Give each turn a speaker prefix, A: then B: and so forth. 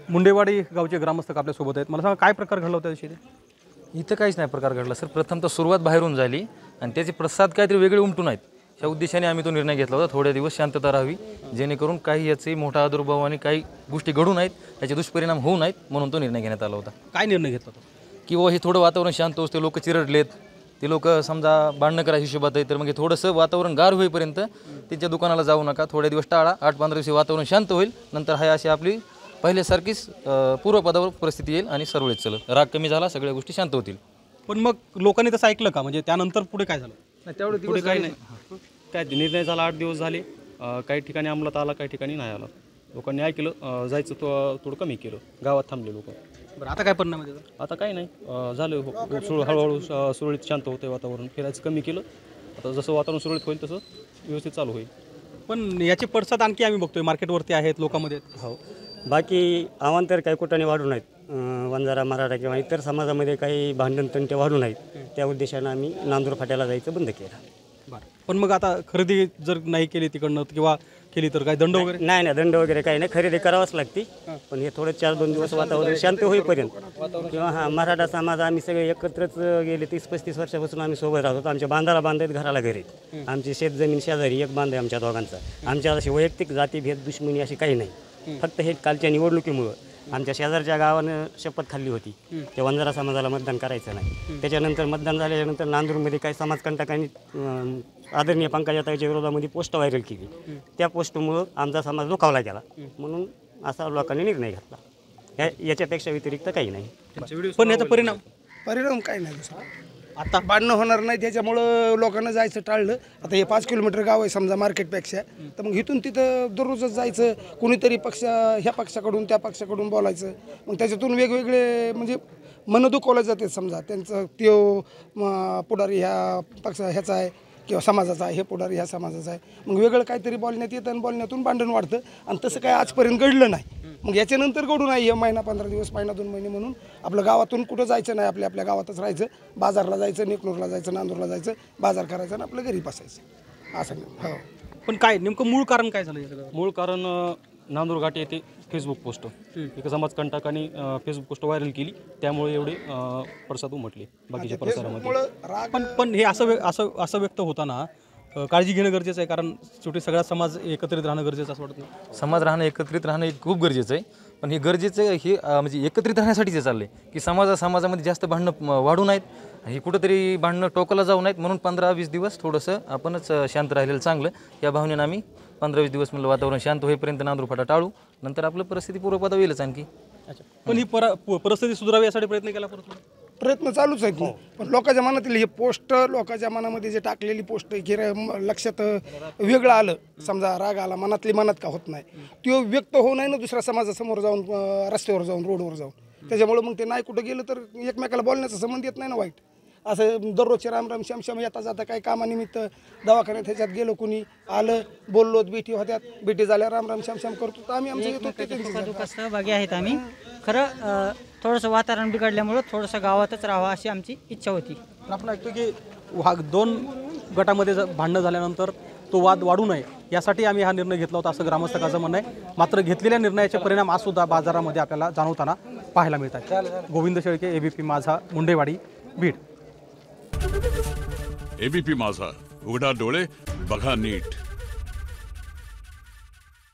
A: मुंडेवाडी गावचे ग्रामस्थ आपल्यासोबत आहेत। मला सांगा काय प्रकार घडला होता दिवशी?
B: इथं काहीच नाही प्रकार घडला सर। प्रथम तर सुरुवात बाहेरून झाली आणि त्याचे प्रसाद काहीतरी वेगळे उमटून आहेत। ह्या उद्देशाने आम्ही तो निर्णय घेतला होता, थोड्या दिवस शांतता राहावी, जेणेकरून काही याचे मोठा आदुर्भाव आणि काही गोष्टी घडू नाहीत, याचे दुष्परिणाम होऊ नाहीत, म्हणून तो निर्णय घेण्यात आला होता।
A: काय निर्णय घेतला होता?
B: किंवा हे थोडं वातावरण शांत होते, लोक चिरडलेत, ते लोक समजा भांडणं करायच्या हिशोबात आहे, तर मग हे थोडंसं वातावरण गार होईपर्यंत त्यांच्या दुकानाला जाऊ नका, थोड्या दिवस टाळा। 8-15 दिवशी वातावरण शांत होईल, नंतर हाय अशी आपली पहिल्यासारखीच पूर्वपदावर परिस्थिती येईल आणि सर्वच चलत, राग कमी झाला, सगळ्या गोष्टी शांत होतील।
A: पण मग लोकांनी तसं ऐकलं का? म्हणजे त्यानंतर पुढे काय झालं?
B: नाही तेवढं
C: पुढे काही नाही, काय निर्णय झाला 8 दिवस झाले, काही ठिकाणी अंमलात आला, काही ठिकाणी नाही आला। लोकांनी ऐकलं, जायचं थोडं कमी केलं, गावात थांबले लोक।
A: बरं, आता काय परिणाम आहे त्याचा?
C: आता काही नाही, झालं हळूहळू सुरळीत शांत होतं वातावरण, फिरायचं कमी केलं। आता जसं वातावरण सुरळीत होईल तसं व्यवस्थित चालू होईल।
A: पण याचे पडसाद आणखी आम्ही बघतोय मार्केटवरती आहेत, लोकांमध्ये आहेत।
D: हो, बाकी अवांतर काही कुठाने वाढू नाहीत, वंजारा मराठा किंवा इतर समाजामध्ये काही भांडण तंटे वाढू नाहीत, त्या उद्देशानं आम्ही नांदूर फाट्याला जायचं बंद केलं।
A: बरं, पण मग आता खरेदी जर नाही केली तिकडनं किंवा केली तर काय दंड वगैरे?
D: नाही, दंड वगैरे काही नाही, खरेदी करावंच लागते, पण हे थोडं 4-2 दिवस वातावरण शांत होईपर्यंत किंवा मराठा समाज आम्ही सगळे एकत्रच गेले 30-35 वर्षापासून आम्ही सोबत राहतो। आमच्या बांधाला बांधत घराला घरी, आमची शेतजमीन शेजारी एक बांध आहे आमच्या दोघांचा। आमच्या अशी वैयक्तिक जातीभेद दुश्मनी अशी काही नाही, फक्त हे कालच्या निवडणुकीमुळं आमच्या शेजारच्या गावानं शपथ खाल्ली होती ते वंजारा समाजाला मतदान करायचं नाही। त्याच्यानंतर मतदान झाल्यानंतर नांदूरमध्ये काही समाजकंटकांनी आदरणीय पंकजाताईच्या विरोधामध्ये पोस्ट व्हायरल केली, त्या पोस्टमुळं आमचा समाज दुखावला गेला, म्हणून असा लोकांनी निर्णय घेतला। याच्यापेक्षा व्यतिरिक्त काही नाही।
A: पण याचा परिणाम
E: काही नाही दुसरा,
A: आता
E: भांडणं होणार नाही त्याच्यामुळं लोकांना जायचं टाळलं। आता हे 5 किलोमीटर गाव आहे समजा मार्केटपेक्षा, तर मग इथून तिथं दररोजच जायचं, कुणीतरी ह्या पक्षाकडून त्या पक्षाकडून बोलायचं, मग त्याच्यातून वेगवेगळे म्हणजे मन दुखवलं जाते। समजा त्यांचं पुढारी ह्या ह्याचा आहे किंवा समाजाचा आहे, हे पुढारी ह्या समाजाचा आहे, मग वेगळं काहीतरी बोलण्यात येतं आणि बोलण्यातून भांडण वाढतं, आणि तसं काय आजपर्यंत घडलं नाही। मग याच्यानंतर घडू नाही, हे महिना 15 दिवस, महिना 2 महिने म्हणून आपलं गावातून कुठं जायचं नाही, आपल्या गावातच राहायचं, बाजारला जायचं, नेकनूरला जायचं, नांदूरला जायचं, बाजार करायचं आणि आपलं घरी बसायचं असं। हो,
A: पण काय नेमकं मूळ कारण काय झालं याचं?
C: मूळ कारण नांदूर घाटी येथे फेसबुक पोस्ट, एका समाजकंटकांनी फेसबुक पोस्ट व्हायरल केली, त्यामुळे एवढे पडसाद उमटले बाकीच्या परिसरामध्ये।
A: पण हे असं व्यक्त होताना काळजी घेणं गरजेचं आहे, कारण शेवटी सगळा समाज एकत्रित राहणं गरजेचं असं वाटत नाही?
B: समाज राहणं, एकत्रित राहणं हे खूप गरजेचं आहे, पण हे गरजेचं हे म्हणजे एकत्रित राहण्यासाठीच चाललं आहे की समाजामध्ये जास्त भांडणं वाढू नाहीत, हे कुठंतरी भांडणं टोकाला जाऊ नाहीत, म्हणून 15-20 दिवस थोडंसं आपणच शांत राहिलेलं चांगलं। या भावनेनं आम्ही 15-20 दिवस म्हणलं वातावरण शांत होईपर्यंत नांदूर फाटा टाळू, नंतर आपलं परिस्थिती पूर्वपदावर येईलच आणखी।
A: अच्छा, पण ही परिस्थिती सुधारावी यासाठी प्रयत्न केला परत?
E: प्रयत्न चालूच आहेत ना, पण लोकांच्या मनातील हे पोस्ट, लोकांच्या मनामध्ये जे टाकलेली पोस्ट लक्षात वेगळं आलं, समजा राग आला, मनात का होत नाही, तो व्यक्त होऊ नाही ना दुसऱ्या समाजासमोर जाऊन, रस्त्यावर जाऊन, रोडवर जाऊन, त्याच्यामुळे मग ते नाही कुठं गेलं तर एकमेकाला बोलण्याचा संबंध येत नाही ना वाईट। असं दररोजचे राम राम श्याम श्याम येता जाता काही कामानिमित्त दवाखान्यात ह्याच्यात गेलो, कुणी आलं, बोललो, भेटी होत्यात, भेटी झाल्या राम राम श्याम श्याम करतो, तर आम्ही आमचं येतो
F: सहभागी आहेत आम्ही। खरं थोडंसं वातावरण बिघडल्यामुळं थोडंसं गावातच राहावं अशी आमची इच्छा होती।
A: आपण ऐकतो की 2 गटामध्ये भांडणं झाल्यानंतर तो वाद वाढू नये यासाठी आम्ही हा निर्णय घेतला होता, असं ग्रामस्थांचं म्हणणं आहे। मात्र घेतलेल्या निर्णयाचे परिणाम आज सुद्धा बाजारामध्ये आपल्याला जाणवताना पाहायला मिळतात। गोविंद शेळके, एबीपी माझा, मुंडेवाडी, बीड।
G: एबीपी माझा, उघडा डोळे बघा नीट।